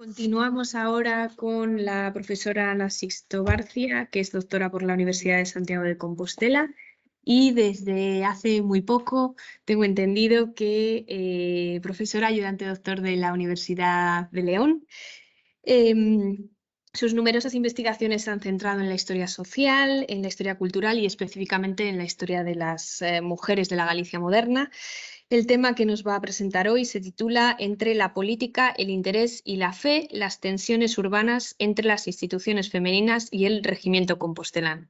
Continuamos ahora con la profesora Ana Sixto Barcia, que es doctora por la Universidad de Santiago de Compostela y desde hace muy poco tengo entendido que profesora ayudante doctor de la Universidad de León. Sus numerosas investigaciones se han centrado en la historia social, en la historia cultural y específicamente en la historia de las mujeres de la Galicia moderna. El tema que nos va a presentar hoy se titula Entre la política, el interés y la fe, las tensiones urbanas entre las instituciones femeninas y el regimiento compostelano.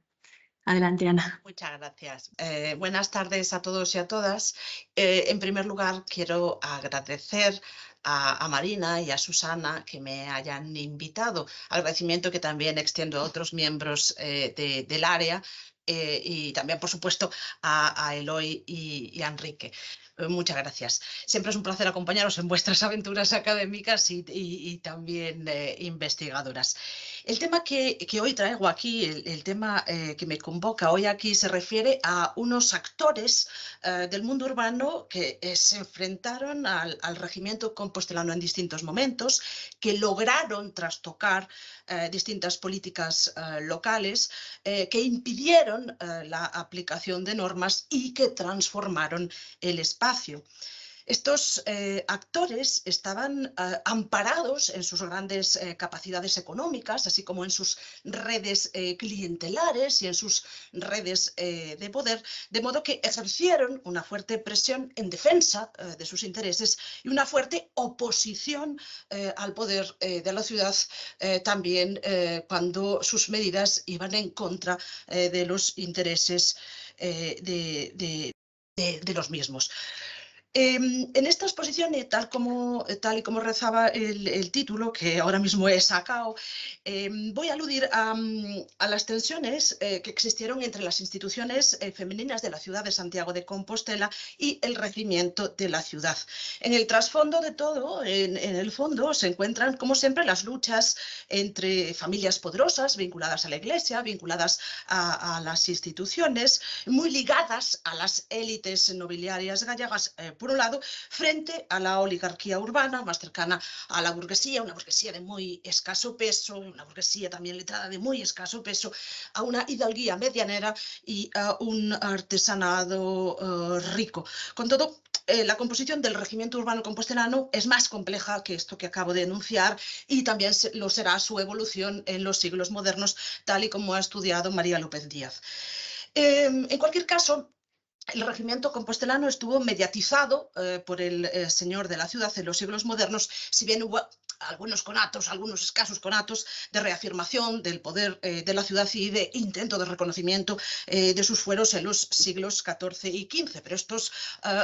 Adelante, Ana. Muchas gracias. Buenas tardes a todos y a todas. En primer lugar, quiero agradecer a Marina y a Susana que me hayan invitado. Agradecimiento que también extiendo a otros miembros del área y también, por supuesto, a Eloy y a Enrique. Muchas gracias. Siempre es un placer acompañaros en vuestras aventuras académicas y también investigadoras. El tema que hoy traigo aquí, el tema que me convoca hoy aquí, se refiere a unos actores del mundo urbano que se enfrentaron al regimiento compostelano en distintos momentos, que lograron trastocar distintas políticas locales, que impidieron la aplicación de normas y que transformaron el espacio. Estos actores estaban amparados en sus grandes capacidades económicas, así como en sus redes clientelares y en sus redes de poder, de modo que ejercieron una fuerte presión en defensa de sus intereses y una fuerte oposición al poder de la ciudad, también cuando sus medidas iban en contra de los intereses de los mismos. En esta exposición, tal y como rezaba el título, que ahora mismo he sacado, voy a aludir a las tensiones que existieron entre las instituciones femeninas de la ciudad de Santiago de Compostela y el regimiento de la ciudad. En el trasfondo de todo, en el fondo, se encuentran, como siempre, las luchas entre familias poderosas vinculadas a la iglesia, vinculadas a las instituciones, muy ligadas a las élites nobiliarias gallegas, por un lado, frente a la oligarquía urbana más cercana a la burguesía, una burguesía de muy escaso peso, una burguesía también letrada de muy escaso peso, a una hidalguía medianera y a un artesanado rico. Con todo, la composición del regimiento urbano compostelano es más compleja que esto que acabo de enunciar y también lo será su evolución en los siglos modernos, tal y como ha estudiado María López Díaz. En cualquier caso, el regimiento compostelano estuvo mediatizado por el señor de la ciudad en los siglos modernos, si bien hubo algunos conatos, algunos escasos conatos de reafirmación del poder de la ciudad y de intento de reconocimiento de sus fueros en los siglos XIV y XV, pero estos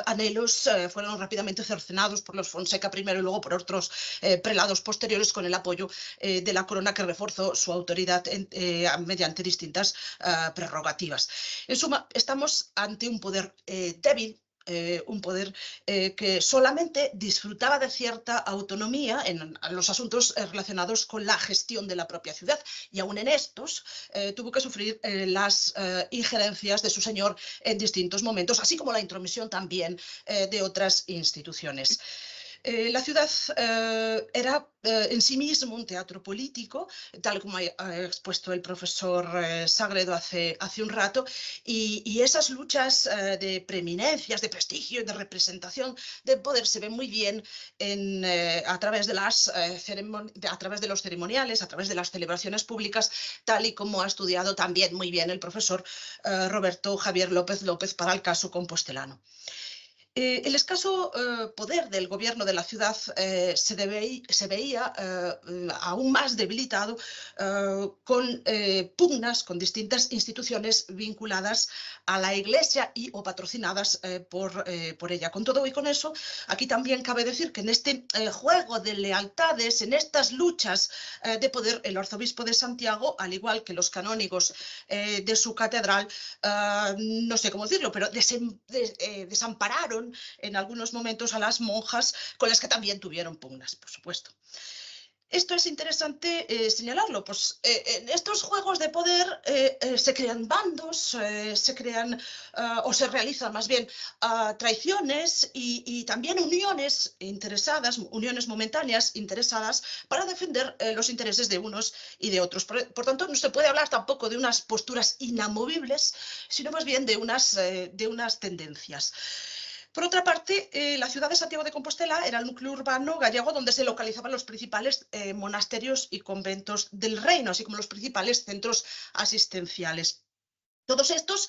anhelos fueron rápidamente cercenados por los Fonseca primero y luego por otros prelados posteriores con el apoyo de la corona, que reforzó su autoridad mediante distintas prerrogativas. En suma, estamos ante un poder débil, un poder que solamente disfrutaba de cierta autonomía en los asuntos relacionados con la gestión de la propia ciudad, y aún en estos tuvo que sufrir las injerencias de su señor en distintos momentos, así como la intromisión también de otras instituciones. La ciudad era en sí mismo un teatro político, tal como ha expuesto el profesor Sagredo hace un rato, y esas luchas de preeminencias, de prestigio y de representación de poder se ven muy bien a través de los ceremoniales, a través de las celebraciones públicas, tal y como ha estudiado también muy bien el profesor Roberto Javier López López para el caso compostelano. El escaso poder del gobierno de la ciudad se veía aún más debilitado con pugnas con distintas instituciones vinculadas a la iglesia y o patrocinadas por ella. Con todo y con eso, aquí también cabe decir que en este juego de lealtades, en estas luchas de poder, el arzobispo de Santiago, al igual que los canónigos de su catedral, no sé cómo decirlo, pero desampararon en algunos momentos a las monjas, con las que también tuvieron pugnas, por supuesto. Esto es interesante señalarlo, pues en estos juegos de poder se crean bandos, se crean o se realizan más bien traiciones y también uniones interesadas, uniones momentáneas interesadas para defender los intereses de unos y de otros. Por tanto, no se puede hablar tampoco de unas posturas inamovibles, sino más bien de unas tendencias. Por otra parte, la ciudad de Santiago de Compostela era el núcleo urbano gallego donde se localizaban los principales monasterios y conventos del reino, así como los principales centros asistenciales. Todos estos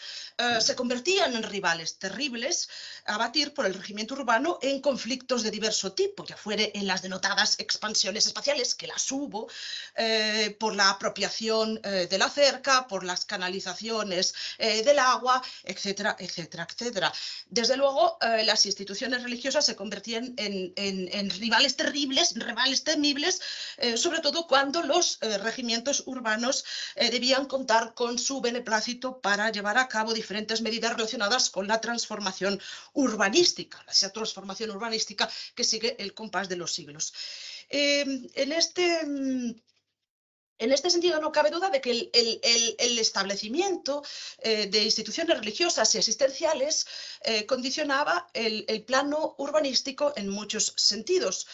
se convertían en rivales terribles a batir por el regimiento urbano en conflictos de diverso tipo, ya fuere en las denotadas expansiones espaciales, que las hubo, por la apropiación de la cerca, por las canalizaciones del agua, etcétera, etcétera, etcétera. Desde luego, las instituciones religiosas se convertían en rivales terribles, rivales temibles, sobre todo cuando los regimientos urbanos debían contar con su beneplácito para llevar a cabo diferentes medidas relacionadas con la transformación urbanística, esa transformación urbanística que sigue el compás de los siglos. En este sentido, no cabe duda de que el establecimiento de instituciones religiosas y asistenciales condicionaba el plano urbanístico en muchos sentidos.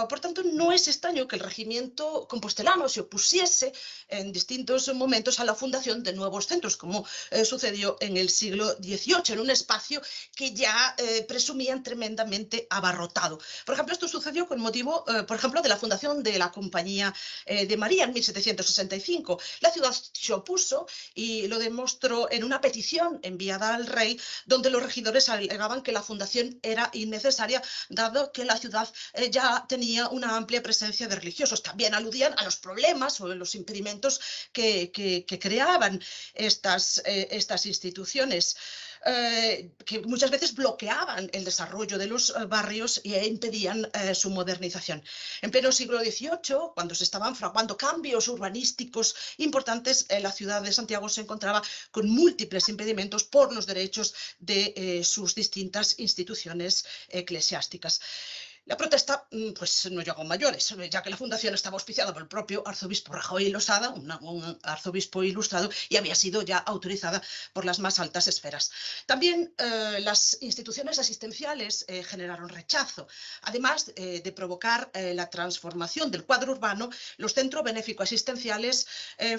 Por tanto, no es extraño que el regimiento compostelano se opusiese en distintos momentos a la fundación de nuevos centros, como sucedió en el siglo XVIII, en un espacio que ya presumían tremendamente abarrotado. Por ejemplo, esto sucedió con motivo, por ejemplo, de la fundación de la Compañía de María en 1765. La ciudad se opuso y lo demostró en una petición enviada al rey, donde los regidores alegaban que la fundación era innecesaria, dado que la ciudad ya tenía una amplia presencia de religiosos. También aludían a los problemas o los impedimentos que creaban estas instituciones. Que muchas veces bloqueaban el desarrollo de los barrios e impedían su modernización. En pleno siglo XVIII, cuando se estaban fraguando cambios urbanísticos importantes, la ciudad de Santiago se encontraba con múltiples impedimentos por los derechos de sus distintas instituciones eclesiásticas. La protesta pues, no llegó a mayores, ya que la fundación estaba auspiciada por el propio arzobispo Rajoy y Losada, un arzobispo ilustrado, y había sido ya autorizada por las más altas esferas. También las instituciones asistenciales generaron rechazo. Además de provocar la transformación del cuadro urbano, los centros benéfico-asistenciales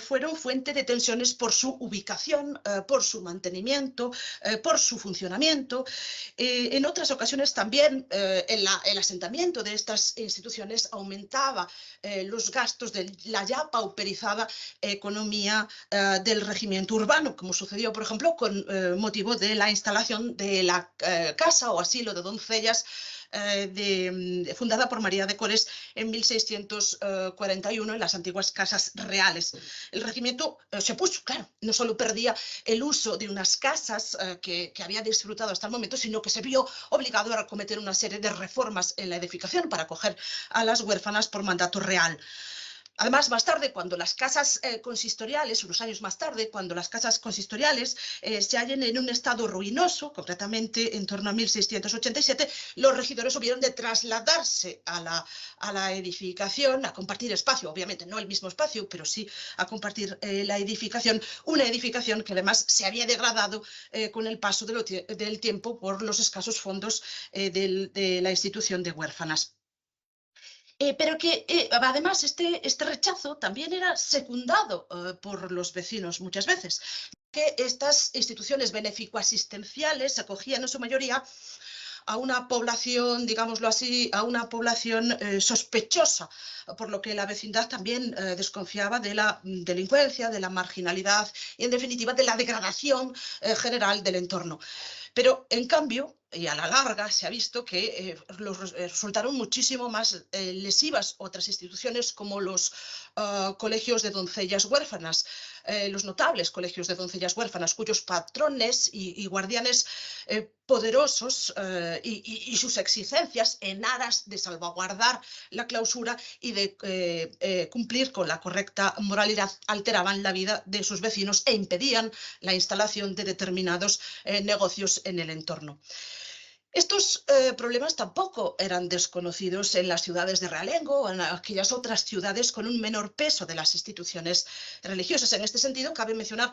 fueron fuente de tensiones por su ubicación, por su mantenimiento, por su funcionamiento. En otras ocasiones también el asentamiento de estas instituciones aumentaba los gastos de la ya pauperizada economía del regimiento urbano, como sucedió, por ejemplo, con motivo de la instalación de la casa o asilo de doncellas fundada por María de Cores en 1641 en las antiguas casas reales. El regimiento se opuso, claro, no solo perdía el uso de unas casas que había disfrutado hasta el momento, sino que se vio obligado a acometer una serie de reformas en la edificación para acoger a las huérfanas por mandato real. Además, más tarde, cuando las casas consistoriales, unos años más tarde, cuando las casas consistoriales se hallen en un estado ruinoso, concretamente en torno a 1687, los regidores hubieron de trasladarse a la edificación, a compartir espacio, obviamente no el mismo espacio, pero sí a compartir la edificación, una edificación que además se había degradado con el paso del tiempo por los escasos fondos de la institución de huérfanas. Pero que además este rechazo también era secundado por los vecinos muchas veces, que estas instituciones benéfico-asistenciales acogían en su mayoría a una población, digámoslo así, a una población sospechosa, por lo que la vecindad también desconfiaba de la delincuencia, de la marginalidad y, en definitiva, de la degradación general del entorno. Pero, en cambio, y a la larga se ha visto que resultaron muchísimo más lesivas otras instituciones como los colegios de doncellas huérfanas, los notables colegios de doncellas huérfanas, cuyos patrones y guardianes poderosos y sus exigencias en aras de salvaguardar la clausura y de cumplir con la correcta moralidad alteraban la vida de sus vecinos e impedían la instalación de determinados negocios en el entorno. Estos problemas tampoco eran desconocidos en las ciudades de realengo o en aquellas otras ciudades con un menor peso de las instituciones religiosas. En este sentido, cabe mencionar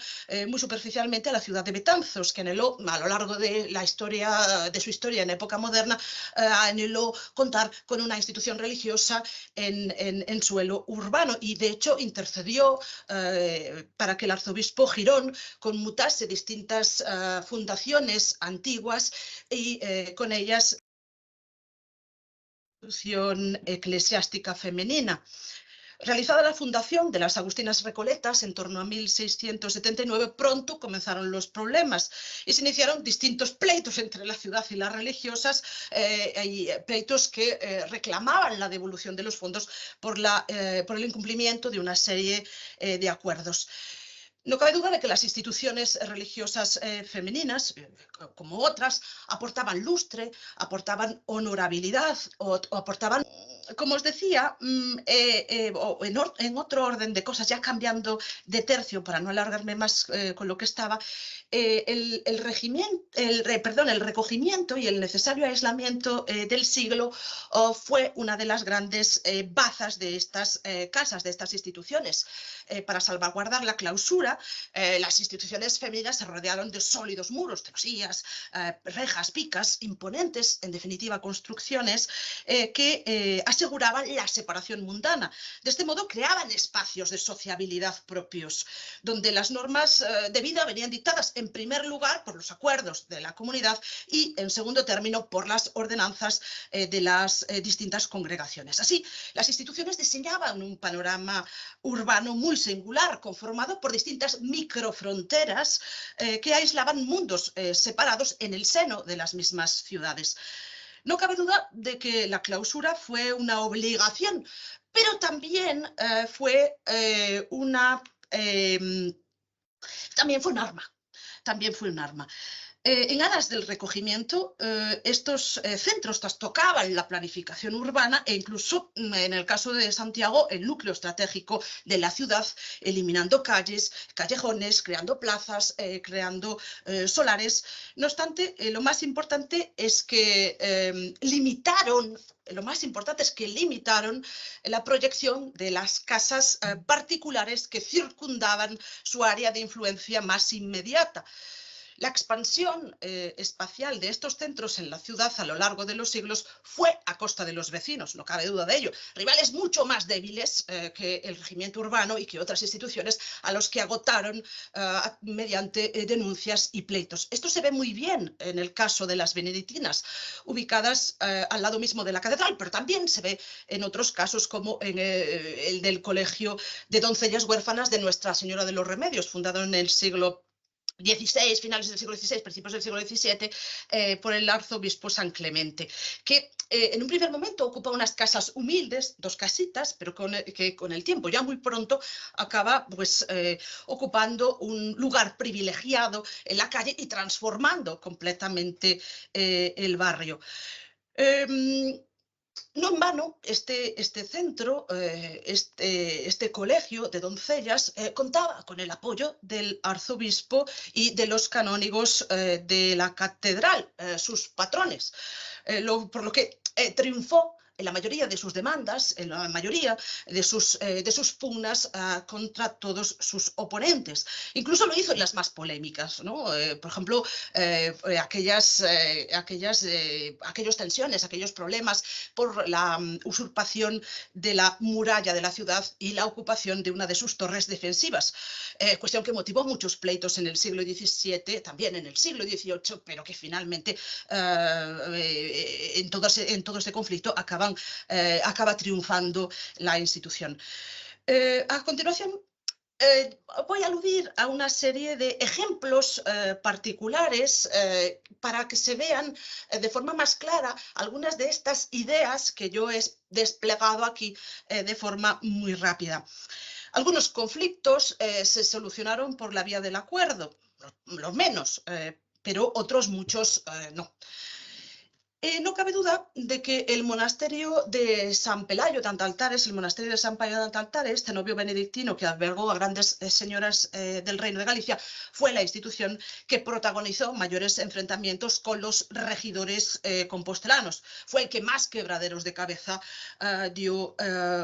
muy superficialmente a la ciudad de Betanzos, que anheló, a lo largo de la historia, de su historia en época moderna, anheló contar con una institución religiosa en suelo urbano y, de hecho, intercedió para que el arzobispo Girón conmutase distintas fundaciones antiguas y con ellas la institución eclesiástica femenina. Realizada la fundación de las Agustinas Recoletas en torno a 1679, pronto comenzaron los problemas y se iniciaron distintos pleitos entre la ciudad y las religiosas, pleitos que reclamaban la devolución de los fondos por el incumplimiento de una serie de acuerdos. No cabe duda de que las instituciones religiosas femeninas, como otras, aportaban lustre, aportaban honorabilidad o aportaban, como os decía, en otro orden de cosas, ya cambiando de tercio para no alargarme más con lo que estaba, el recogimiento y el necesario aislamiento del siglo fue una de las grandes bazas de estas casas, de estas instituciones. Para salvaguardar la clausura, las instituciones femeninas se rodearon de sólidos muros, celosías, rejas, picas, imponentes, en definitiva, construcciones que aseguraban la separación mundana. De este modo, creaban espacios de sociabilidad propios, donde las normas de vida venían dictadas, en primer lugar, por los acuerdos de la comunidad y, en segundo término, por las ordenanzas de las distintas congregaciones. Así, las instituciones diseñaban un panorama urbano muy singular, conformado por distintas microfronteras que aislaban mundos separados en el seno de las mismas ciudades. No cabe duda de que la clausura fue una obligación, pero también fue también fue un arma. También fue un arma. En aras del recogimiento, estos centros trastocaban la planificación urbana e incluso, en el caso de Santiago, el núcleo estratégico de la ciudad, eliminando calles, callejones, creando plazas, creando solares. No obstante, lo más importante es que limitaron la proyección de las casas particulares que circundaban su área de influencia más inmediata. La expansión espacial de estos centros en la ciudad a lo largo de los siglos fue a costa de los vecinos, no cabe duda de ello. Rivales mucho más débiles que el regimiento urbano y que otras instituciones a los que agotaron mediante denuncias y pleitos. Esto se ve muy bien en el caso de las benedictinas, ubicadas al lado mismo de la catedral, pero también se ve en otros casos como en el del Colegio de Doncellas Huérfanas de Nuestra Señora de los Remedios, fundado en el siglo XVI, finales del siglo XVI, principios del siglo XVII, por el arzobispo San Clemente, que en un primer momento ocupa unas casas humildes, dos casitas, pero que con el tiempo, ya muy pronto, acaba pues, ocupando un lugar privilegiado en la calle y transformando completamente el barrio. No en vano, este centro, este colegio de doncellas, contaba con el apoyo del arzobispo y de los canónigos de la catedral, sus patrones, por lo que triunfó en la mayoría de sus demandas, en la mayoría de sus pugnas contra todos sus oponentes. Incluso lo hizo en las más polémicas, ¿no? Por ejemplo, aquellas tensiones, aquellos problemas por la usurpación de la muralla de la ciudad y la ocupación de una de sus torres defensivas, cuestión que motivó muchos pleitos en el siglo XVII, también en el siglo XVIII, pero que finalmente en todo este conflicto acaba triunfando la institución. A continuación, voy a aludir a una serie de ejemplos particulares para que se vean de forma más clara algunas de estas ideas que yo he desplegado aquí de forma muy rápida. Algunos conflictos se solucionaron por la vía del acuerdo, lo menos, pero otros muchos no. No cabe duda de que el monasterio de San Pelayo de Antaltares, el monasterio de San Pelayo de Antaltares, cenobio benedictino que albergó a grandes señoras del Reino de Galicia, fue la institución que protagonizó mayores enfrentamientos con los regidores compostelanos. Fue el que más quebraderos de cabeza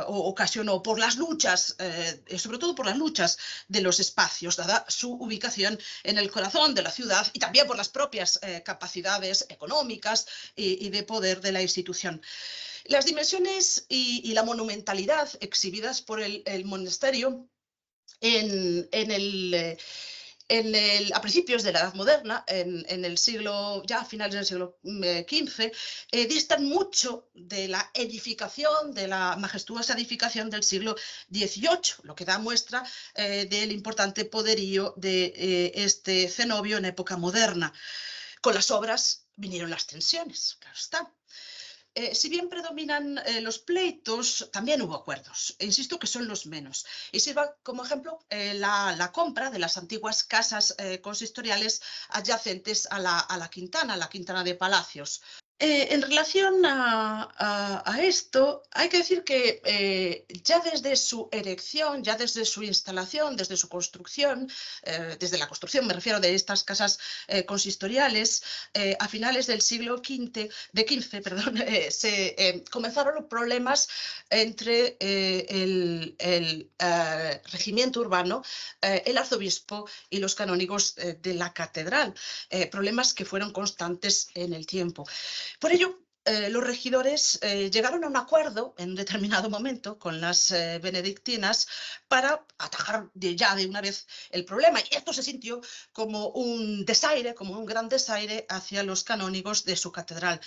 ocasionó por las luchas, sobre todo por las luchas de los espacios, dada su ubicación en el corazón de la ciudad y también por las propias capacidades económicas y de poder de la institución. Las dimensiones y la monumentalidad exhibidas por el monasterio a principios de la Edad Moderna, en el siglo, ya a finales del siglo XV, distan mucho de la edificación, de la majestuosa edificación del siglo XVIII, lo que da muestra del importante poderío de este cenobio en época moderna. Con las obras vinieron las tensiones, claro está. Si bien predominan los pleitos, también hubo acuerdos. Insisto que son los menos. Y sirva como ejemplo la compra de las antiguas casas consistoriales adyacentes a la Quintana de Palacios. En relación a esto, hay que decir que ya desde su erección, ya desde su instalación, desde su construcción, desde la construcción me refiero de estas casas consistoriales, a finales del siglo XV, se comenzaron los problemas entre el regimiento urbano, el arzobispo y los canónigos de la catedral, problemas que fueron constantes en el tiempo. Por ello, los regidores llegaron a un acuerdo en un determinado momento con las benedictinas para atajar ya de una vez el problema. Y esto se sintió como un desaire, como un gran desaire hacia los canónigos de su catedral.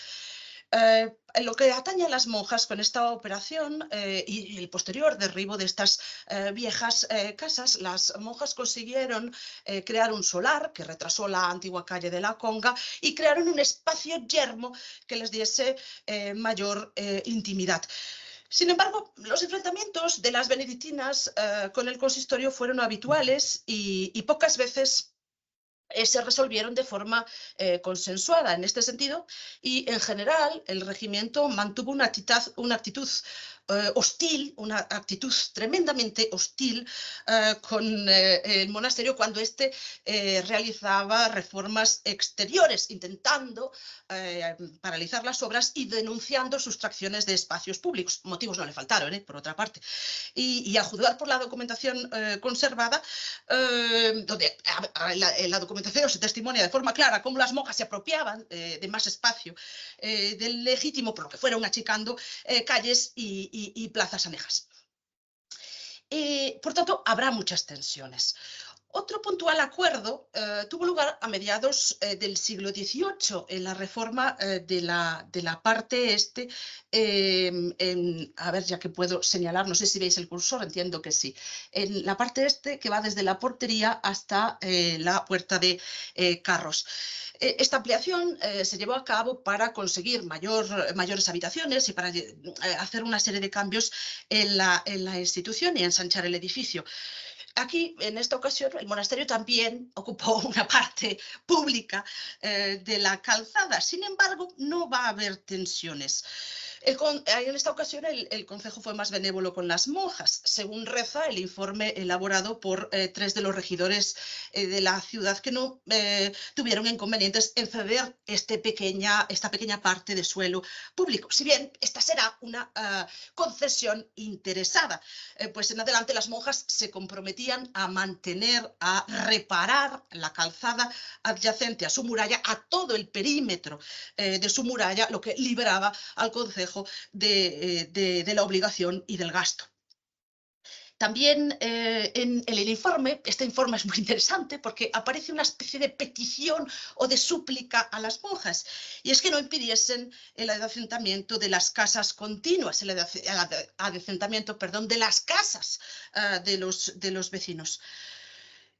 En lo que atañe a las monjas, con esta operación y el posterior derribo de estas viejas casas, las monjas consiguieron crear un solar que retrasó la antigua calle de la Conga y crearon un espacio yermo que les diese mayor intimidad. Sin embargo, los enfrentamientos de las benedictinas con el consistorio fueron habituales y pocas veces se resolvieron de forma consensuada en este sentido, y en general el regimiento mantuvo una actitud hostil, una actitud tremendamente hostil con el monasterio cuando éste realizaba reformas exteriores, intentando paralizar las obras y denunciando sustracciones de espacios públicos. Motivos no le faltaron, por otra parte. Y a juzgar por la documentación conservada, donde la documentación se testimonia de forma clara cómo las monjas se apropiaban de más espacio del legítimo, por lo que fueron achicando calles y plazas anejas. Por tanto, habrá muchas tensiones. Otro puntual acuerdo tuvo lugar a mediados del siglo XVIII en la reforma de la parte este, a ver, ya que puedo señalar, no sé si veis el cursor, entiendo que sí, en la parte este que va desde la portería hasta la puerta de carros. Esta ampliación se llevó a cabo para conseguir mayores habitaciones y para hacer una serie de cambios en la institución y ensanchar el edificio. Aquí, en esta ocasión, el monasterio también ocupó una parte pública de la calzada. Sin embargo, no va a haber tensiones. En esta ocasión el concejo fue más benévolo con las monjas, según reza el informe elaborado por 3 de los regidores de la ciudad que no tuvieron inconvenientes en ceder esta pequeña parte de suelo público. Si bien esta será una concesión interesada, pues en adelante las monjas se comprometían a mantener, a reparar la calzada adyacente a su muralla, a todo el perímetro de su muralla, lo que liberaba al concejo de la obligación y del gasto. También en el informe, este informe es muy interesante porque aparece una especie de petición o de súplica a las monjas, y es que no impidiesen el adecentamiento de las casas continuas, el adecentamiento, perdón, de las casas de los vecinos.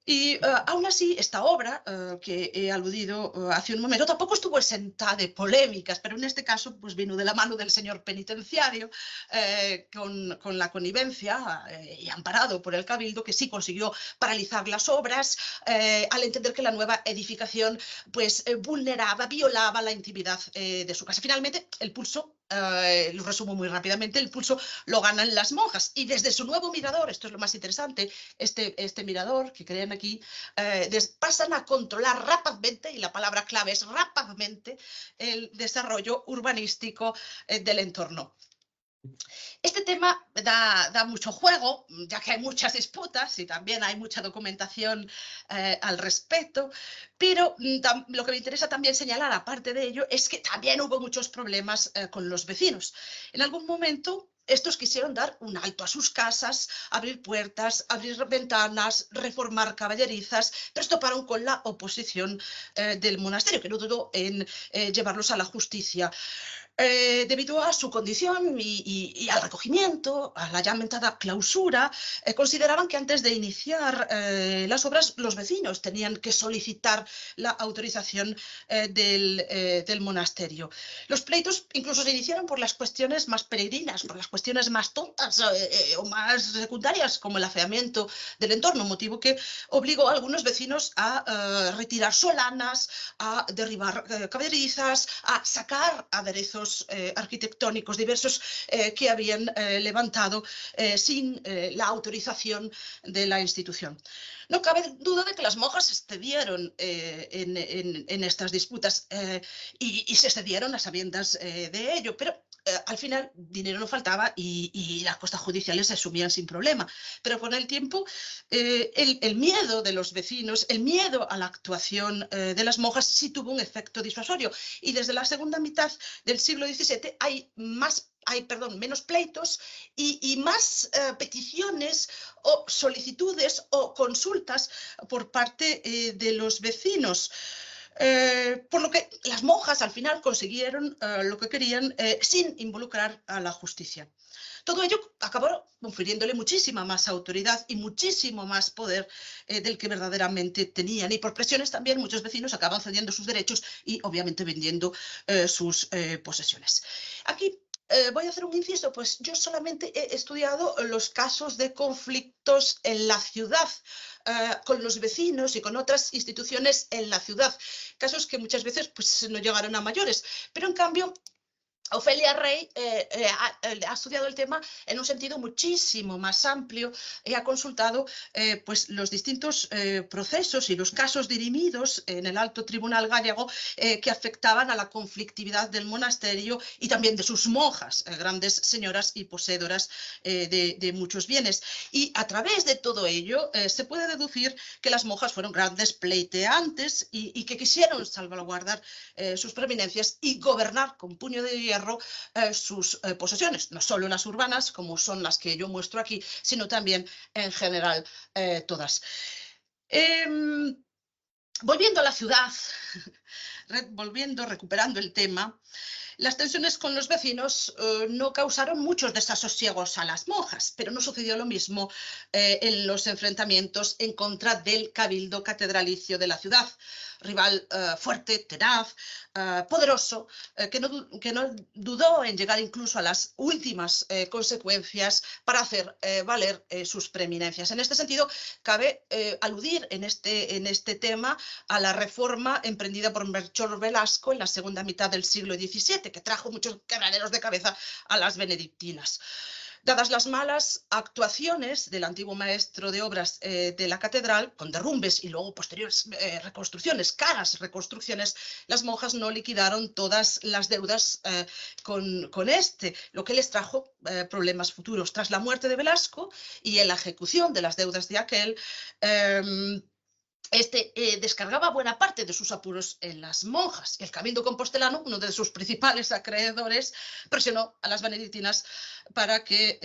Y aún así, esta obra que he aludido hace un momento tampoco estuvo exenta de polémicas, pero en este caso pues, vino de la mano del señor penitenciario con la connivencia y amparado por el Cabildo, que sí consiguió paralizar las obras al entender que la nueva edificación pues, vulneraba, violaba la intimidad de su casa. Finalmente, el pulso, lo resumo muy rápidamente, el pulso lo ganan las monjas y desde su nuevo mirador, esto es lo más interesante, este mirador que creen aquí, pasan a controlar rapazmente, y la palabra clave es rapazmente, el desarrollo urbanístico del entorno. Este tema da mucho juego, ya que hay muchas disputas y también hay mucha documentación al respecto, pero lo que me interesa también señalar, aparte de ello, es que también hubo muchos problemas con los vecinos. En algún momento estos quisieron dar un alto a sus casas, abrir puertas, abrir ventanas, reformar caballerizas, pero esto toparon con la oposición del monasterio, que no dudó en llevarlos a la justicia. Debido a su condición y al recogimiento, a la ya mentada clausura, consideraban que antes de iniciar las obras los vecinos tenían que solicitar la autorización del monasterio. Los pleitos incluso se iniciaron por las cuestiones más peregrinas, por las cuestiones más tontas o más secundarias, como el afeamiento del entorno, motivo que obligó a algunos vecinos a retirar solanas, a derribar caballerizas, a sacar aderezos arquitectónicos diversos que habían levantado sin la autorización de la institución. No cabe duda de que las monjas excedieron en estas disputas y se excedieron a sabiendas de ello, pero al final dinero no faltaba y las costas judiciales se asumían sin problema. Pero con el tiempo el miedo de los vecinos, el miedo a la actuación de las monjas sí tuvo un efecto disuasorio y desde la segunda mitad del siglo XVII hay menos pleitos y más peticiones o solicitudes o consultas por parte de los vecinos. Por lo que las monjas al final consiguieron lo que querían sin involucrar a la justicia. Todo ello acabó confiriéndole muchísima más autoridad y muchísimo más poder del que verdaderamente tenían. Y por presiones también muchos vecinos acaban cediendo sus derechos y obviamente vendiendo sus posesiones. Aquí voy a hacer un inciso, pues yo solamente he estudiado los casos de conflictos en la ciudad, con los vecinos y con otras instituciones en la ciudad, casos que muchas veces pues, no llegaron a mayores, pero en cambio Ofelia Rey ha estudiado el tema en un sentido muchísimo más amplio y ha consultado pues, los distintos procesos y los casos dirimidos en el alto tribunal gallego que afectaban a la conflictividad del monasterio y también de sus monjas, grandes señoras y poseedoras de muchos bienes. Y a través de todo ello se puede deducir que las monjas fueron grandes pleiteantes y que quisieron salvaguardar sus preeminencias y gobernar con puño de hierro sus posesiones, no solo las urbanas, como son las que yo muestro aquí, sino también en general todas. Volviendo a la ciudad, recuperando el tema, las tensiones con los vecinos no causaron muchos desasosiegos a las monjas, pero no sucedió lo mismo en los enfrentamientos en contra del cabildo catedralicio de la ciudad, rival fuerte, tenaz, poderoso, que no dudó en llegar incluso a las últimas consecuencias para hacer valer sus preeminencias. En este sentido, cabe aludir en este tema a la reforma emprendida por Melchor Velasco en la segunda mitad del siglo XVII, que trajo muchos quebraderos de cabeza a las benedictinas. Dadas las malas actuaciones del antiguo maestro de obras de la catedral, con derrumbes y luego posteriores reconstrucciones, caras reconstrucciones, las monjas no liquidaron todas las deudas con este, lo que les trajo problemas futuros. Tras la muerte de Velasco y en la ejecución de las deudas de aquel, descargaba buena parte de sus apuros en las monjas. El cabildo compostelano, uno de sus principales acreedores, presionó a las benedictinas para que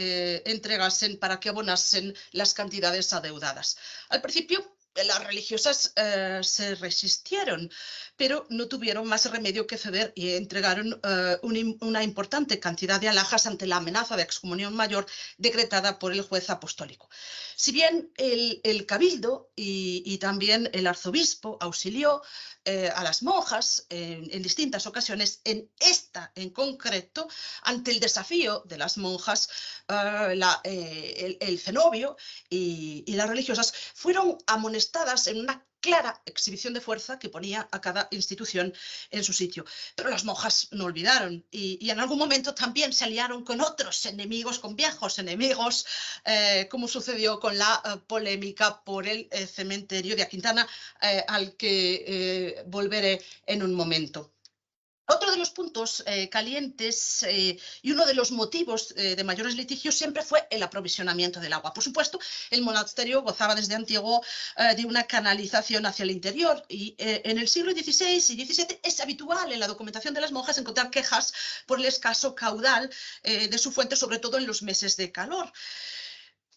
entregasen, para que abonasen las cantidades adeudadas. Al principio, las religiosas se resistieron, pero no tuvieron más remedio que ceder y entregaron una importante cantidad de alhajas ante la amenaza de excomunión mayor decretada por el juez apostólico. Si bien el cabildo y también el arzobispo auxilió a las monjas en distintas ocasiones, en esta en concreto, ante el desafío de las monjas, el cenobio y las religiosas fueron amonestadas en una clara exhibición de fuerza que ponía a cada institución en su sitio. Pero las monjas no olvidaron y en algún momento también se aliaron con otros enemigos, con viejos enemigos, como sucedió con la polémica por el cementerio de Aquintana, al que volveré en un momento. Otro de los puntos calientes y uno de los motivos de mayores litigios siempre fue el aprovisionamiento del agua. Por supuesto, el monasterio gozaba desde antiguo de una canalización hacia el interior y en el siglo XVI y XVII es habitual en la documentación de las monjas encontrar quejas por el escaso caudal de su fuente, sobre todo en los meses de calor.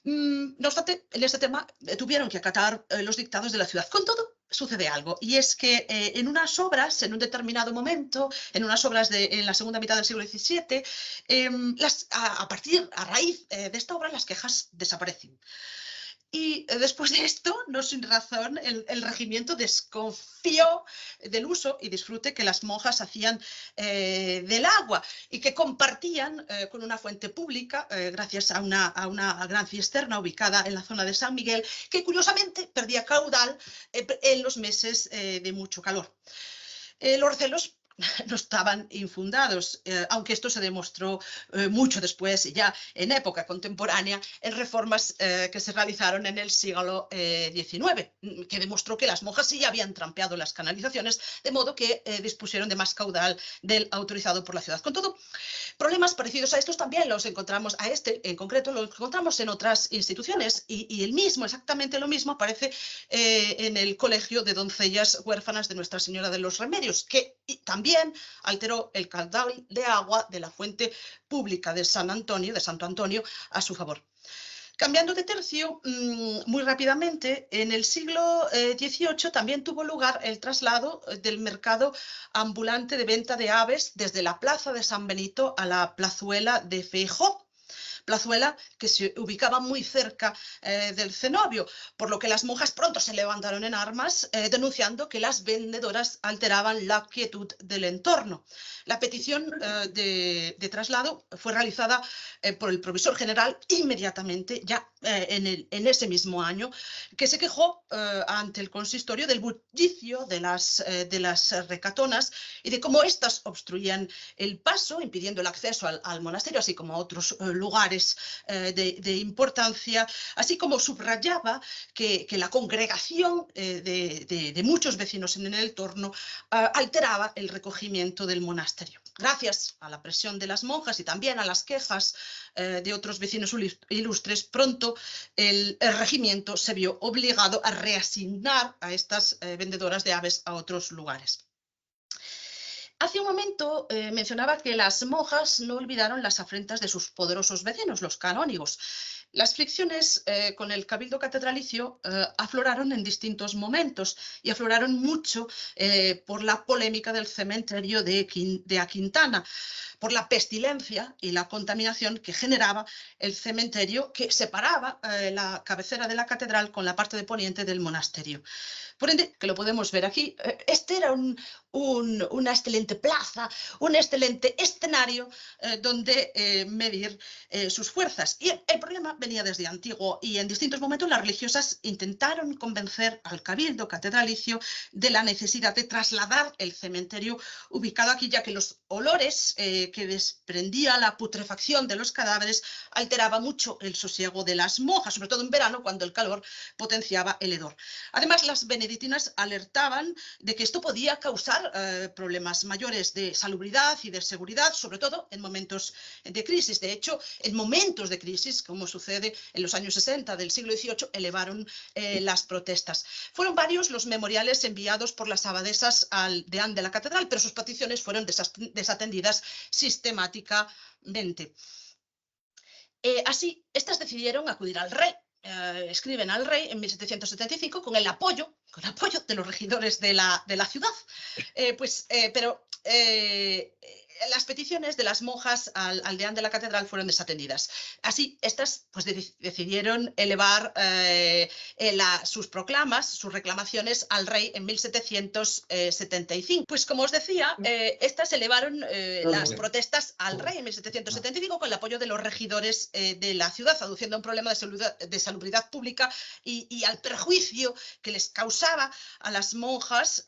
No obstante, en este tema tuvieron que acatar los dictados de la ciudad. Con todo, sucede algo, y es que en unas obras, en un determinado momento, en unas obras en la segunda mitad del siglo XVII, a raíz de esta obra, las quejas desaparecen. Y después de esto, no sin razón, el regimiento desconfió del uso y disfrute que las monjas hacían del agua y que compartían con una fuente pública gracias a una gran cisterna ubicada en la zona de San Miguel, que curiosamente perdía caudal en los meses de mucho calor. Los recelos no estaban infundados, aunque esto se demostró mucho después, ya en época contemporánea, en reformas que se realizaron en el siglo XIX, que demostró que las monjas sí habían trampeado las canalizaciones, de modo que dispusieron de más caudal del autorizado por la ciudad. Con todo, problemas parecidos a estos también los encontramos, a este en concreto, lo encontramos en otras instituciones y el mismo, exactamente lo mismo, aparece en el Colegio de Doncellas Huérfanas de Nuestra Señora de los Remedios, que también alteró el caudal de agua de la fuente pública de Santo Antonio, a su favor. Cambiando de tercio, muy rápidamente, en el siglo XVIII también tuvo lugar el traslado del mercado ambulante de venta de aves desde la plaza de San Benito a la plazuela de Feijó. Plazuela que se ubicaba muy cerca del cenobio, por lo que las monjas pronto se levantaron en armas denunciando que las vendedoras alteraban la quietud del entorno. La petición de traslado fue realizada por el provisor general inmediatamente, ya en ese mismo año, que se quejó ante el consistorio del bullicio de las recatonas y de cómo éstas obstruían el paso, impidiendo el acceso al monasterio, así como a otros lugares de importancia, así como subrayaba que la congregación de muchos vecinos en el entorno alteraba el recogimiento del monasterio. Gracias a la presión de las monjas y también a las quejas de otros vecinos ilustres, pronto el regimiento se vio obligado a reasignar a estas vendedoras de aves a otros lugares. Hace un momento mencionaba que las monjas no olvidaron las afrentas de sus poderosos vecinos, los canónigos. Las fricciones con el cabildo catedralicio afloraron en distintos momentos y afloraron mucho por la polémica del cementerio de Aquintana, por la pestilencia y la contaminación que generaba el cementerio que separaba la cabecera de la catedral con la parte de poniente del monasterio. Por ende, que lo podemos ver aquí, este era una excelente plaza, un excelente escenario donde medir sus fuerzas. Y el problema venía desde antiguo y en distintos momentos las religiosas intentaron convencer al cabildo catedralicio de la necesidad de trasladar el cementerio ubicado aquí, ya que los olores que desprendía la putrefacción de los cadáveres alteraba mucho el sosiego de las monjas, sobre todo en verano cuando el calor potenciaba el hedor. Además, las benedictinas alertaban de que esto podía causar problemas mayores de salubridad y de seguridad, sobre todo en momentos de crisis. De hecho, en momentos de crisis, como sucede en los años 60 del siglo XVIII, elevaron las protestas. Fueron varios los memoriales enviados por las abadesas al deán de la catedral, pero sus peticiones fueron desatendidas sistemáticamente. Así, estas decidieron acudir al rey escriben al rey en 1775 con el apoyo de los regidores de la ciudad. Pero las peticiones de las monjas al deán de la catedral fueron desatendidas. Así, estas pues, decidieron elevar sus proclamas, sus reclamaciones al rey en 1775. Pues como os decía, estas elevaron las protestas al rey en 1775 con el apoyo de los regidores de la ciudad, aduciendo un problema de salubridad pública y al perjuicio que les causaba a las monjas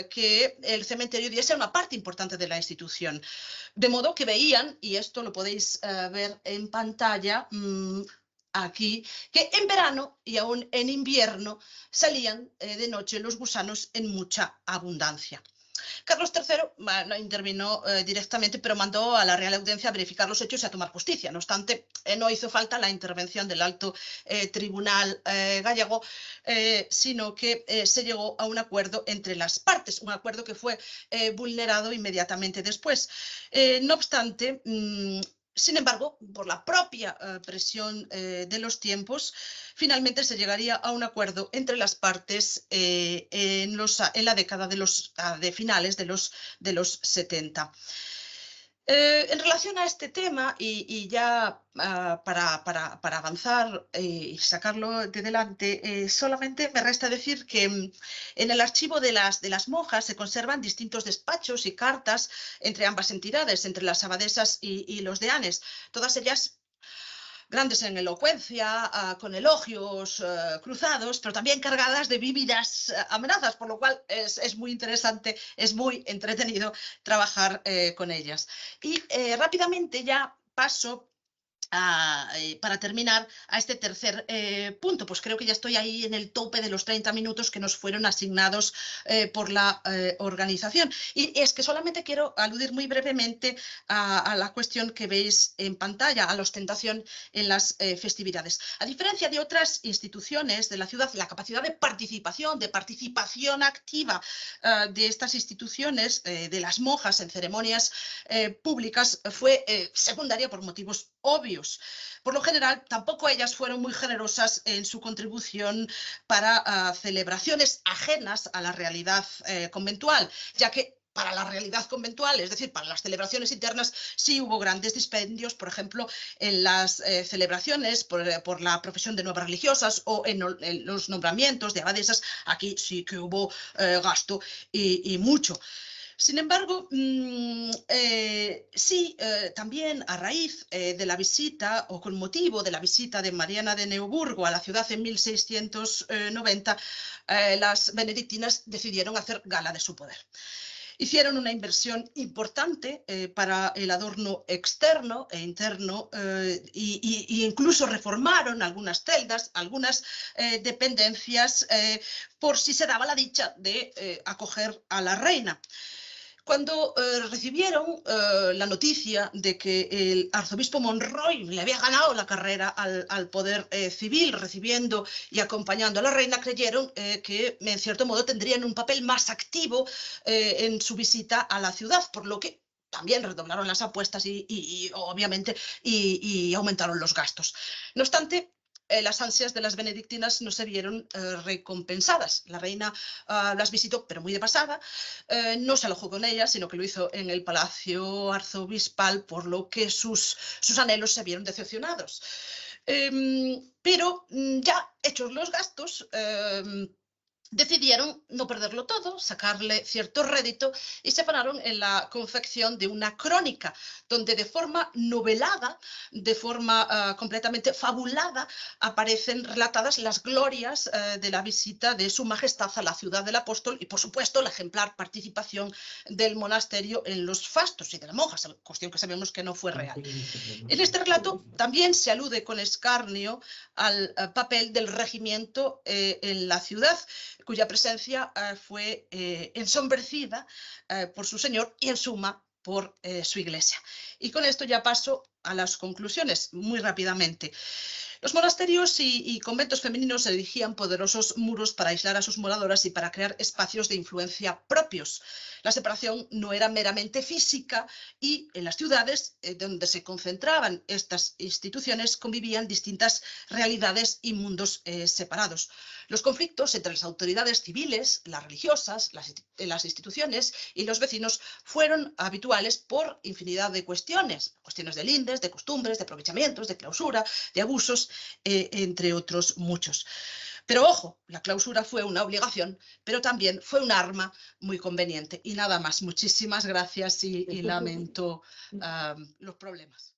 que el cementerio diese una parte importante de la institución. De modo que veían, y esto lo podéis ver en pantalla aquí, que en verano y aún en invierno salían de noche los gusanos en mucha abundancia. Carlos III no intervino directamente, pero mandó a la Real Audiencia a verificar los hechos y a tomar justicia. No obstante, no hizo falta la intervención del alto tribunal gallego, sino que se llegó a un acuerdo entre las partes, un acuerdo que fue vulnerado inmediatamente después. No obstante, sin embargo, por la propia presión de los tiempos, finalmente se llegaría a un acuerdo entre las partes en la década de finales de los 70. En relación a este tema, y ya para avanzar y sacarlo de delante, solamente me resta decir que en el archivo de las monjas se conservan distintos despachos y cartas entre ambas entidades, entre las abadesas y los deanes, todas ellas grandes en elocuencia, con elogios cruzados, pero también cargadas de vívidas amenazas, por lo cual es muy interesante, es muy entretenido trabajar con ellas. Y rápidamente ya paso para terminar a este tercer punto, pues creo que ya estoy ahí en el tope de los 30 minutos que nos fueron asignados por la organización. Y es que solamente quiero aludir muy brevemente a la cuestión que veis en pantalla, a la ostentación en las festividades. A diferencia de otras instituciones de la ciudad, la capacidad de participación activa de estas instituciones, de las monjas en ceremonias públicas, fue secundaria por motivos obvios. Por lo general, tampoco ellas fueron muy generosas en su contribución para celebraciones ajenas a la realidad conventual, ya que para la realidad conventual, es decir, para las celebraciones internas, sí hubo grandes dispendios, por ejemplo, en las celebraciones por la profesión de nuevas religiosas o en los nombramientos de abadesas. Aquí sí que hubo gasto y mucho. Sin embargo, también a raíz de la visita o con motivo de la visita de Mariana de Neuburgo a la ciudad en 1690, las benedictinas decidieron hacer gala de su poder. Hicieron una inversión importante para el adorno externo e interno y incluso reformaron algunas celdas, algunas dependencias, por si se daba la dicha de acoger a la reina. Cuando recibieron la noticia de que el arzobispo Monroy le había ganado la carrera al poder civil, recibiendo y acompañando a la reina, creyeron que en cierto modo tendrían un papel más activo en su visita a la ciudad, por lo que también redoblaron las apuestas y obviamente aumentaron los gastos. No obstante, las ansias de las benedictinas no se vieron recompensadas. La reina las visitó, pero muy de pasada. No se alojó con ellas, sino que lo hizo en el palacio arzobispal, por lo que sus anhelos se vieron decepcionados. Pero ya hechos los gastos, decidieron no perderlo todo, sacarle cierto rédito y se pararon en la confección de una crónica, donde de forma novelada, de forma completamente fabulada, aparecen relatadas las glorias de la visita de su majestad a la ciudad del apóstol y, por supuesto, la ejemplar participación del monasterio en los fastos y de las monjas, cuestión que sabemos que no fue real. En este relato también se alude con escarnio al papel del regimiento en la ciudad, cuya presencia fue ensombrecida por su señor y en suma por su iglesia. Y con esto ya paso a las conclusiones muy rápidamente. Los monasterios y conventos femeninos erigían poderosos muros para aislar a sus moradoras y para crear espacios de influencia propios. La separación no era meramente física y en las ciudades donde se concentraban estas instituciones convivían distintas realidades y mundos separados. Los conflictos entre las autoridades civiles, las religiosas, las instituciones y los vecinos fueron habituales por infinidad de cuestiones de lindes, de costumbres, de aprovechamientos, de clausura, de abusos, entre otros muchos. Pero ojo, la clausura fue una obligación, pero también fue un arma muy conveniente. Y nada más, muchísimas gracias y lamento los problemas.